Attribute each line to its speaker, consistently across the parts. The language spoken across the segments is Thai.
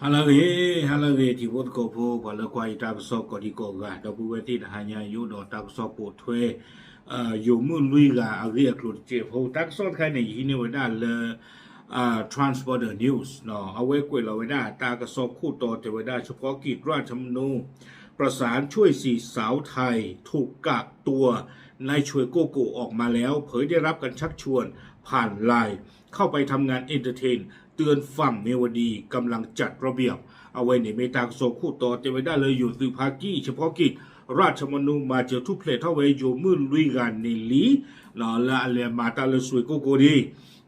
Speaker 1: Halage ti wot ko pho kwa le kwa ita so ko di ko ga do bu we ti da hanya yo do ta so po thwe yo mu lui ga a ge klo che pho ta so khai ne yi ne we da le transporter news no a we kwe lo we da ta ka so khu to te we daเฉพาะกิจราชธรรมนูญประสานช่วยสี่สาวไทยถูกกักตัวในช่วยโกโก้ออกมาแล้วเผยได้รับการชักชวนผ่านไลน์เข้าไปทำงานเอนเตอร์เทนเตือนฝั่งเมวดีกำลังจัดระเบียบเอาไว้ในเมตาโซคู่ต่อเตไว้ได้เลยอยู่ตือภากี้เฉพาะกิจราชมนูมาเจอทุกเพลทเท่าไว้อยู่มือลุยกันในลีนอละเลมาตาเลยสวยโกโก้ดี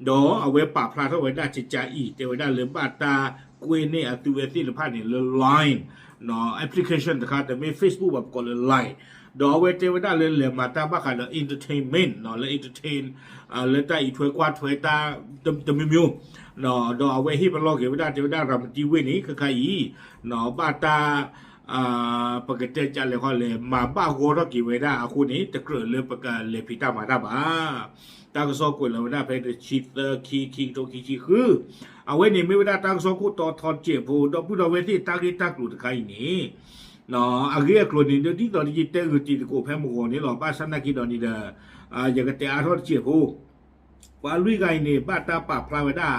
Speaker 1: ดอเอาไว้ปะพลาเท่าไว้ได้จิตใจอีเตไว้ได้เลยบาตาเกวเนอตุเวติลพาเนี่ยเลยไลน์นอแอปพลิเคชันนะครับแต่ไม่ Facebook แบบก็เลยไลน์ดอเวเตไว้ได้เลยมาตาบ้าขันเลยอินเตอร์เทนเมนต์นอเลยอินเตอร์เทนเลยตาอีถวยกวาดถวยตาเต็มมิวนอดอเอาไว้ที่มันลอกเก็บไว้ได้เทวดารำจีเวนี้คือใครอีนอบาตาปกติจะเลยเขาเลยมาบ้าโกรกิเวด้าคู่นี้ตะเกลือเลยปกติเลยพิตามาได้บ้าตากสอกุลเราได้เป็นชีตคีโตคีคือเอาไว้นี่ไม่ได้ตากสอกุต่อทอนเจ็บผู้ดอกผู้ดอกเวทีตากิตากลุดใครนี่เนาะอาเกียกลุ่นนี้เดี๋ยวที่ตอนนี้จิตเตอร์คือจิตโกแพ้หมกนี่หรอป้าสันนักกิดอนี่เด้ออย่างกับเตอาทอดเจ็บผู้ว่าลุยไงนี่ป้าตาปากพลาเวด้า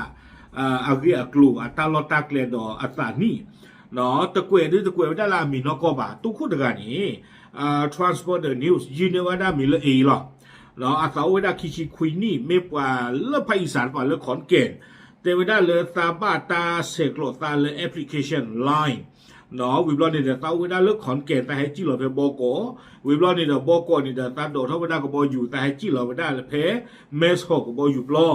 Speaker 1: อาเกียกลุ่มตาลอตาเกลดออัตานี่เนาะตะเกวดตะเกวได้ละมีนกบ่าตุคุดกันนี่transporter news ยืนว่าได้มีละเอหรอเนาะอาสาวเวลาคิชิคุยนี่ไม่ว่าเลือกภาคอีสานว่าเลือกขอนแก่นแต่เวลาเลือกตาบ้าตาเสกโลตาเลือกแอปพลิเคชันไลน์เนาะวิบลอนนี่เดี๋ยวตาเวลาเลือกขอนแก่นแต่ให้จีหลอดไปบอกอวิบลอนนี่เดี๋ยวบอกอนี่เดี๋ยวตาโดดเท่าเวลาก็บอกอยู่แต่ให้จีหลอดไปได้เลยเพเมสหกก็บอกอยู่ปลอ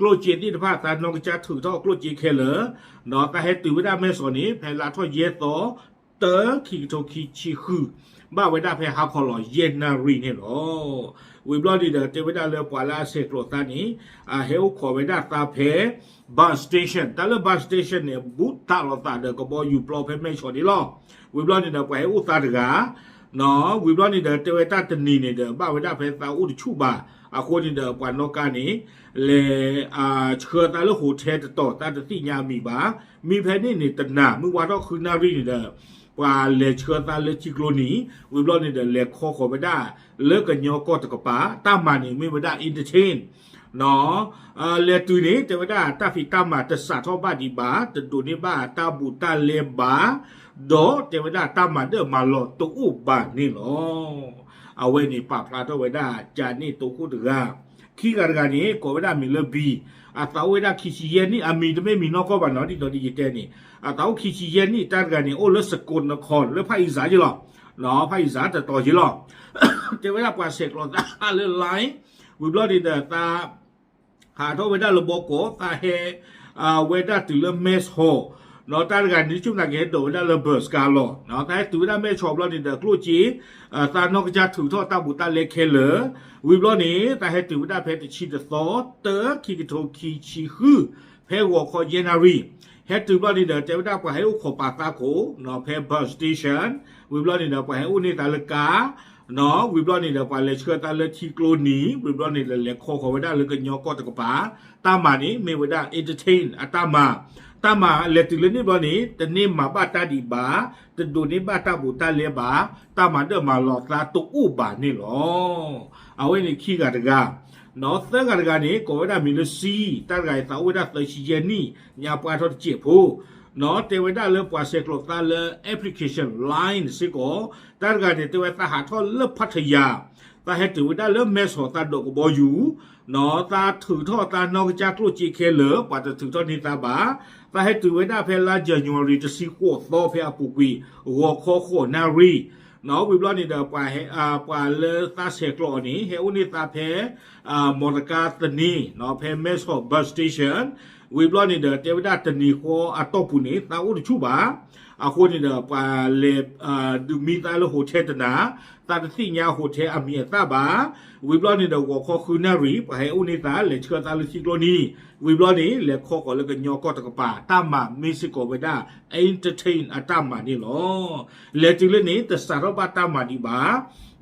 Speaker 1: กลัวเจียนที่ภาคตานองจะถือท่อกลัวเจียเคเลอเนาะแต่ให้ตื่นเวลาเมสนี้เพลาท่อเยต่อเตอคิโตคิชิคือบ้าเวลาเพฮาคอลเยนนารีเนี่ยหรอวิบลอดีเดอเจเวดาเลปวาลาเซโครตานีเฮลขอเวดาตาเพบัสสเตชันแต่ละบัสสเตชันเนี่ยบุตตาลอตาเดอก็บอกอยู่ปลอเพไม่ชอดีหรอวิบลอดีเดอไปอุตาดกาเนาะวิบลอดีเดอเจเวดาตนีเนี่ยเดอบ้าเวดาเพตาอุดชูบาคนนี้เดอปานโลกานี้เลเชื่อตาละโหเทตต่อตาตติญามีบามีเพนี่นี่ตนาเมื่อวานก็คือนารีนี่เดอว่าเลเชื่อตาเลจิกโลนีวิบลอนี่เดอเลขอไม่ได้เลิกกันยอก็ตะกป้าตามมานี่ไม่ได้อินเตอร์เทนเนาะเลตุนี้แต่ว่าได้ตาฟิตามาแต่สาทอบาดีบาแต่ดูนี่บ้าตาบูตาเลบาดอแต่ว่าได้ตามมาเดอมาหลอดตัวอุบานี่หรอเอาไว้นี่ปากพลาดเอาไว้ได้จานนี่ตัวกูดึกขี้กันนี้ก็ไม่ได้มีเลบีตาไว้ได้ขี้ชี้เย็นนี่มีจะไม่มีนอกก็บ้านเนาะที่ตอนนี้เจนี่ตาขี้ชี้เย็นนี่ตากันนี่โอ้แล้วสกุลนครแล้วภาคอีสานจีหรอเนาะภาคอีสานจะต่อจีหรอจะไม่ได้กว่าเสกหรอกตาเลื่อนไหลวิบลอดีเดอตาหาเท่าเวด้าระบบโกตาเฮเวด้าติลเมสโฮเนาะตากันนี่ชุบนักเก็ตโดเวด้าระเบิดสกาโลเนาะแต่ตัวเวด้าเมสชอบลอดีเดอกลูจีตานอกจากถือท่อตาบุตาเลเคเลอวิบลอนี้แต่ให้ตัวเวด้าเพชรชีดซอเตอร์คิกโตคีชีฮือเพหัวคอเยนารีเฮตุบลอดีเดอเจ้าได้ไปให้อุขปาตาโขเนาะเพบัสสเตชันวิบลอนี้เดอไปให้อุนิตาลกาเนาะวิบลอนี่เดาไปเลยเชื่อตาเลยทีโกลนีวิบลอนี่เลยคอเขาไว้ได้เลยก็ยอก็ตะกป้าตามมานี้ไม่ไว้ได้เอนเตอร์เทนตามมาเลยติเลยนี่บอนี่แต่นี่มาบ้าตาดีบาแต่ดูนี่บ้าตาบุตาเลบาตามมาเดิมมาหลอดตาตุอุบานี่หรอเอาไว้ในขี้กันกาเนาะเสื้อกันกานี้ก็ไว้ได้มีเลซีตาไก่ตาไว้ได้ตัวชีเจนี่ยาปลาทอดเจ็บผู้เนาะเทวดาเลือกว่าเสกโลตาเลือกแอปพลิเคชันไลน์สิโก้ตาการเนี่ยเทวดาหาทอดเลือกพัทยาตาให้เทวดาเลือกเมสโซตาดอกบอยูเนาะตาถือทอดตานอกจากลูกจีเคเลือกว่าจะถือทอดนิตาบาตาให้เทวดาเพลาเจญวรีจะสิโคโตเพอปุกีหัวโคโคนารีเนาะวิบลอนี่เดาไปไปเลือกตาเสกโลนี้เฮอุนิตาเพมอร์กาตนีเนาะเพเมสโซบัสสเตชันวิบลอนี่เดอเทวดาตนีโคอัตโตปุนีตาอุดชูบาคนนี่เดอปาเลดูมีตาเลโฮเทตนาตาที่ยาโฮเทอเมียตาบาวิบลอนี่เดอก็คือนารีไปให้อุนิตาเลเชื่อตาเลซิโกนีวิบลอนี่เลข้อก็เลยกันยอก็ตะกปาตามมาเมซิโกเวดาเอนเตอร์เทนตามมานี่หรอเลจิเลนี่แต่สารบาตามมาดีบา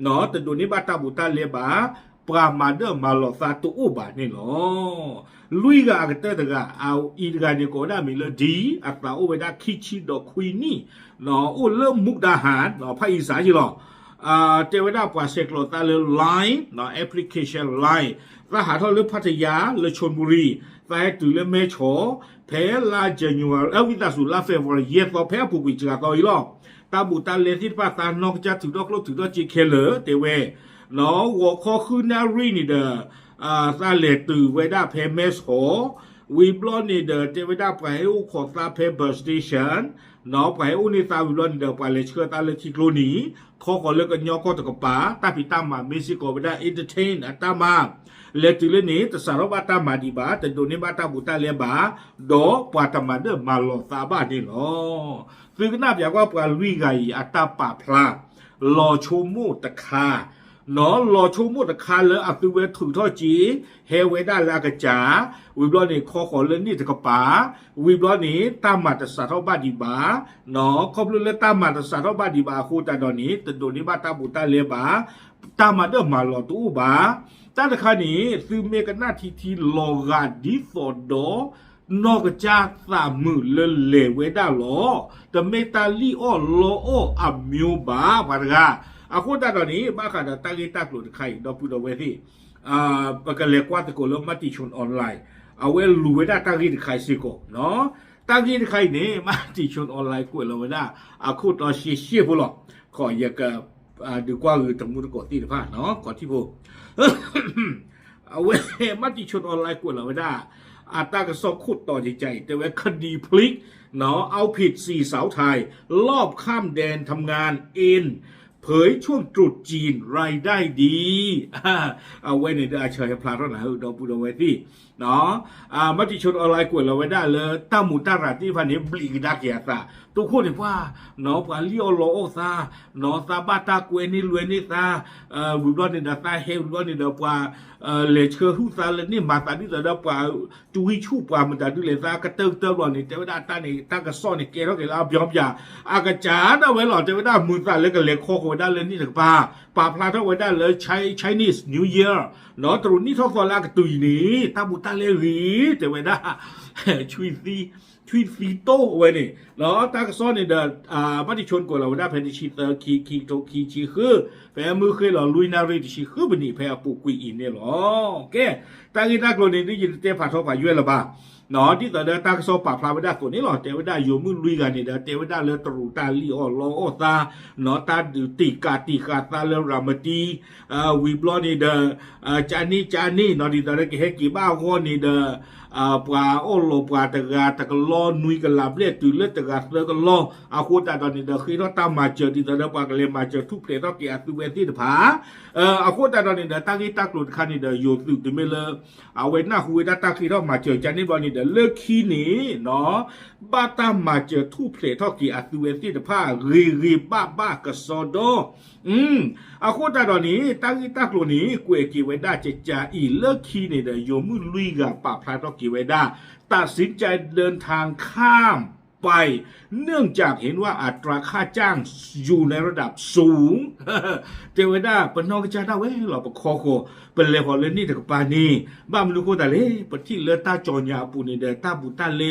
Speaker 1: เนาะแต่ดูนี่บาตาบุตาเลบา ปรามาเดอร์มาหลอซาตุอุบานี่หรอลุยกะอักเตอร์ตะกะเอาอีกานี่ก็ได้มีเลยดีอัตราอุเวดาคิชิดอกคุยนี่เนาะอุเริ่มมุกดาหารเนาะภาคอีสานใช่หรอเทวดาปราเสกโลตาเลยไลน์เนาะแอปพลิเคชันไลน์รหัสเท่าเลยพัทยาเลยชลบุรีแต่ตื่นเลยเมโชเพลาเจนัววิตาสุลาเฟวอร์เยต่อเพลปุกุจิกาต่ออีหรอตาบุตาเลที่ป้าตานอกจากถือดอกโลถือดอกจีเคเลเตเวเนาะหัวข้อคือนารีนี่เด้อซาเลตือเวดาเพเมสโหวีบลอนนี่เด้อเทวดาไปให้อุขอตาเพเบอร์สเตชันเนาะไปอุนิตาวิบลอนนี่เด้อไปเลยเชื่อตาเลยที่กลูนีข้อขอเลิกกันยอข้อตะกป้าตาพิตามาเมซิโกเวดาเอนเตอร์เทนอัตามาเลตุเลนี่แต่สารวัตามาดีบาแต่โดนี่บาตาบุตาเลบาโดปวาตามาเดอมาโลซาบานี่หรอซึ่งน่าอยากว่าปลาลุยไกอัตาปาพลารอชูมูตะคาเนาะรอชูมูตะคาเลยอัตุเวถือท่อจีเฮเวดาลากระจาวิบลอนี่ข้อขอเล่นนี่ตะกป้าวิบลอนี่ตามมาแต่สารวัตดีบาเนาะครบเลยตามมาแต่สารวัตดีบาคู่ตาดอนี้แต่โดนี่บาตาบุตาเลบาตามมาเดอมาโลตูบาตาตะคานี้ซื้อเมกันหน้าทีโลกาดิฟอดนอกจากสามมือเลเวดาหรอแต่เมตาลีโอโลโออัมมิวบาพารกาอาคุณตาตอนนี้บ้าขาดตาเกตากลุดไข่ดอกพูดเอาไว้ที่ปากเลกว่าตะโกลมาติชนออนไลน์เอาไว้รู้เวดาตาเกตไข่สิโกเนาะตาเกตไข่เนี่ยมาติชนออนไลน์กูเราเวดาอาคุณตอนเชี่ยพวกเราขออยากดูกว่าตมุตกอตีผ้าเนาะก่อนที่พวกเอาไว้มาติชนออนไลน์กูเราเวดาอาตากระซอกขุดต่อใจแต่ว่าคดีพลิกเนาะเอาผิด4 สาวไทยลอบข้ามแดนทำงานเผยช่วงตรุษจีนรายได้ดีเอาไว้ในอาเชยพลาดนะดอกปูดเอาไว้ที่เนาะมติชนออนไลน์กวดเราไว้ได้เลยตั้งหมู่ตั้งรัฐที่พันนี้บลิกดาเกียตาตัวคนเนี่ยว่าเนาะปาลิโอโลโอซาเนาะซาบาตากวยนี่รวยนี่ซาวิบลอนนี่ดาซาเฮวิบลอนนี่ดาปาเลเชอร์ฮูซาเลนี่มาตานี่ดาปาจุยชูปามันดาดูเลซากระเติร์เติร์บอลนี่เจ้าดาตานี่ตั้งกระซ่อนนี่เกล้าเกล้าบยอมยาอากาจาดเอาไว้หล่อเจ้าดามือซาเล็กกับเล็กโคกไว้ได้เลยนี่ถึงปาพลาดเอาไว้ได้เลยChinese New Year เนาะตรุนี้ทอกฟอลากตุยนี้ตาบุตาเลรีเจ้าไว้ได้ชุยซีโตไว้นี่แล้วตากระซ้อนเนี่ยมติชนกว่าเราได้แผ่นดิชีเตอร์คีโตคีชีคือแผ่มือเคยเราลุยนารีดิชีคือบันนี่แผ่ปูกุยอินเนี่ยหรอโอเคตากีตากรณีได้ยินเตะผ่าท้องผ่ายุ่ยละบ้าเนาะที่แต่เดินตากระซ้อนป่าพลาไม่ได้ตัวนี้หรอเตวได้อยู่มือลุยกันเนี่ยเตวได้เลยตรูตาลีออลอตาเนาะตาดูติกาตาเลรามตีวิบลอนี่เดจานี่เนาะที่แต่เดินเฮกิบ้าโกนี่เดปลาโอโลปลาตะกาตะกลอนุยกลาเลียตื่นเลือดตะกาเลือกลออาคูตาตอนนี้เดคือเราตามมาเจอที่เดปลากเลมาเจอทุกเพลต้องเกี่ยตุเวทีเดผาอาคูตาตอนนี้เดตั้งที่ตักหลุดคันนี่เดอยู่ตุ่มไม่เลิกเอาไว้หน้าคุยตาตักที่เรามาเจอจันนี่บอลนี่เดเลิกขี้หนีเนาะบ้าตามมาเจอทุกเพลต้องเกี่ยตุเวทีเดผารีบ้ากระสอดอาคูตาตอนนี้ตั้งที่ตักหลุดนี้กูเอกิไว้ได้จะจ่าอีเลิกขี้นี่เดอยู่มือลุยกับป่าพลาต้องเวดาตัดสินใจเดินทางข้ามไปเนื่องจากเห็นว่าอัตราค่าจ้างอยู่ในระดับสูงเทวดาเป็นนอกจากได้เว้ยเราประคอโคเป็นเลยพอเลยนี่แต่กับปานีบ้ามันรู้ก็แต่เลยปะที่เลตาจอนยาปูนี่เดตาบุตาเล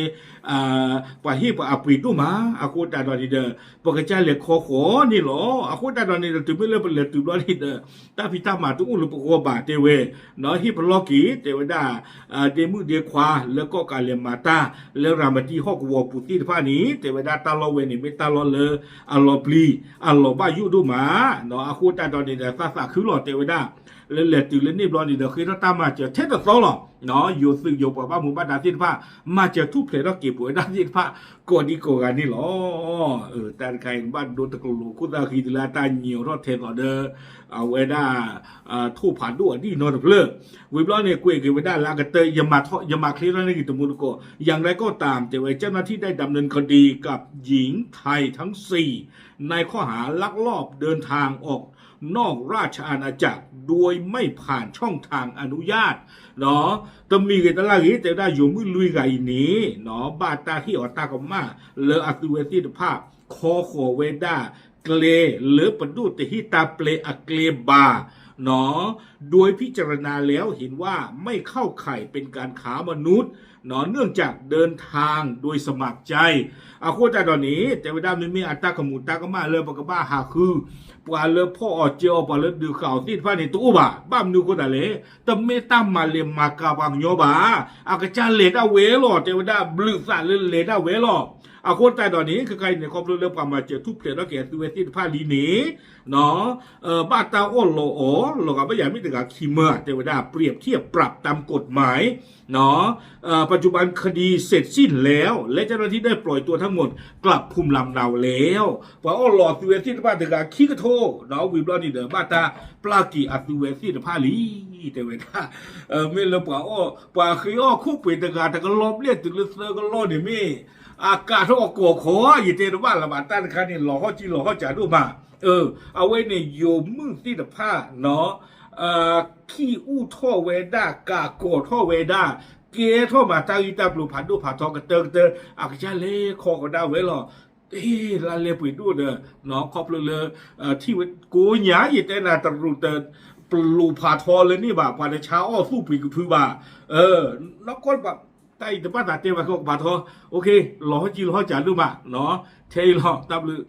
Speaker 1: ปะฮีปะอาปีตุมาอากูตาดอนนี่เดปะกระจายเลยคอโคนี่หรออากูตาดอนนี่เดตุไม่เลยเป็นเลยตุบล้อนี่เดตาพิตามาตุอุลุปโกบาเทเวเนาะฮิปลอกีเทวดาเดมุเดควาแล้วก็กาเลมาตาแล้วรามาตีฮอกวอปุติผ้านี้เทวดาตาลอเวนี่ไม่ตาลอเลยอัลลอปลีอัลลอบายุดูมาเนาะอากูตาดอนนี่เดซาคือหลอเทวดาเลตื่นเล่นนี่บอลนี่เดี๋ยวคือเราตามมาเจอเทศโซลเนาะอยู่ซึ่งอยู่กับว่าหมู่บ้านดาสินผ้ามาเจอทุกเพลเราเก็บไว้ดาสินผ้าก่อนดีกว่านี่หรอแต่ใครบ้านโดนตะกลุคุณตาคีตลาตาเหนียวรอดเทนออเดอร์เอาไว้ได้ทู่ผ่านด้วยนี่นอนเพลิดวิบล้อเนี่ยกุยกันไว้ได้ลากระเตยยามาคลิปแล้วนี่ตมุนก็อย่างไรก็ตามแต่ว่าเจ้าหน้าที่ได้ดำเนินคดีกับหญิงไทยทั้ง4ในข้อหาลักลอบเดินทางออกนอกราชอาณาจักรโดยไม่ผ่านช่องทางอนุญาตเนาะต้องมีกันตลาดนี้แต่ได้อยู่มือลุยไก่นี้เนาะบาตาที่ออตากอมาเลออัตุเวติภาพคอโคเวดาเกลหรือประดูติฮิตาเปลอเกลบาเนาะ โดยพิจารณาแล้วเห็นว่าไม่เข้าข่ายเป็นการค้ามนุษย์เนาะเนื่องจากเดินทางโดยสมัครใจโคตรตอนนี้แต่เวลาไม่มีอัตตาขมูตากมาเลยปกบ้าหาคือปว่าเลยพ่ออเจียวปว่าเลยดูข่าวที่ฟ้าในตู้บ่าบ้ามนูก็ได้เลยแต่ไม่ตั้มมาเลยมากาบังโยบ่ากระจาเลดเอาเวลอแต่เวลาบลึกสารเลดเอาเวลอคนแต่ตอนนี้คือใครในครอบครัวเรื่องความมาเจอทุบเปลี่ยนแล้วแก่ตัวที่ผ้าลีนี้เนาะบ้าตาอ้นโลโอโลกับไม่อยากมีแต่กับคีเมอร์แต่ว่าเปรียบเทียบปรับตามกฎหมายเนาะปัจจุบันคดีเสร็จสิ้นแล้วและเจ้าหน้าที่ได้ปล่อยตัวทั้งหมดกลับภูมิลำเนาแล้วเพราะอ้นหลอดตัวที่บ้านแต่กับคีกระโทเนาะวิบลอนี่เด้อบ้าตาปลากีอัตตัวที่ผ้าลีแต่เวลาไม่เลยปว่าอ้อปว่าคืออ้อคุกเป็นแต่กับแต่ก็ลบเลียดถึงเลือดก็ล้อเนี่ยไม่อากาศเขาออกโกโขอยู่เตนบ้านละบาดต้านคันนี่หล่อเขาจีหล่อเขาจ่าดูมาเอาไว้ในโยมมือที่ตะผ้าเนาะขี้อู้ท่อเวด้ากาโกท่อเวด้าเกท่อมาตาอีตาปลูผัดดูผัดทองกระเติงอากาศเล่คอก็ได้ไว้หรอลาเลปุยดูเด้อเนาะครอบเลยที่กูหยาอยู่แต่นาตรูเตปลูผาทอเลยนี่บ่าพอในเช้าอ้อสู้ปีกับพื้นบ่าแล้วก็แบบใต้ตะป้าตาเตียวไปก็บาทโอเครอจีรอจ่าดูมาเนาะเทรอตับลือ